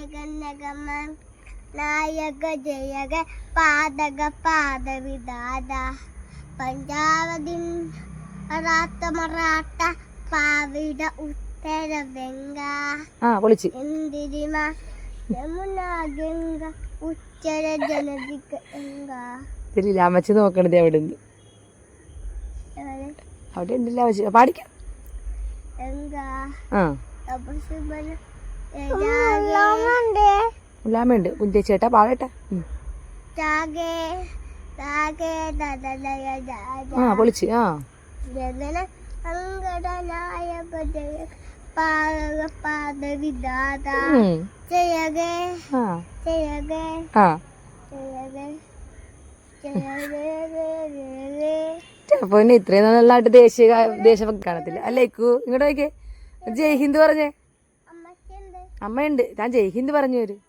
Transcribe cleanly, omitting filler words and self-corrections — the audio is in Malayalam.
ജഗന്നഗമൻ നായക ജയക പാതക പാദവിദാത പഞ്ചാവതി മറാത്ത മറാത്ത പാവിട ഉത്തര വെങ്ക എന്തിരിമ യമുന ഗംഗ ഉച്ചര ജനതിക ഗംഗ. അമ്മച്ചി നോക്കണത് അവിടെ ഉണ്ട്, അവിടെ ഉണ്ടല്ലോ അമ്മച്ചി പാടിക്കാം. ഉള്ളാമുണ്ട് കുഞ്ചേച്ചേട്ടാ പാടട്ടെ. പൊളിച്ച് പിന്നെ ഇത്രയും നല്ലതായിട്ട് ദേശഭക്തി കാണത്തില്ല അല്ലേക്കു. ഇങ്ങോട്ട് നോക്കിയേ, ജയ് ഹിന്ദ് പറഞ്ഞേ. അമ്മയുണ്ട്, ഞാൻ ജയ് ഹിന്ദ് പറഞ്ഞു വരും.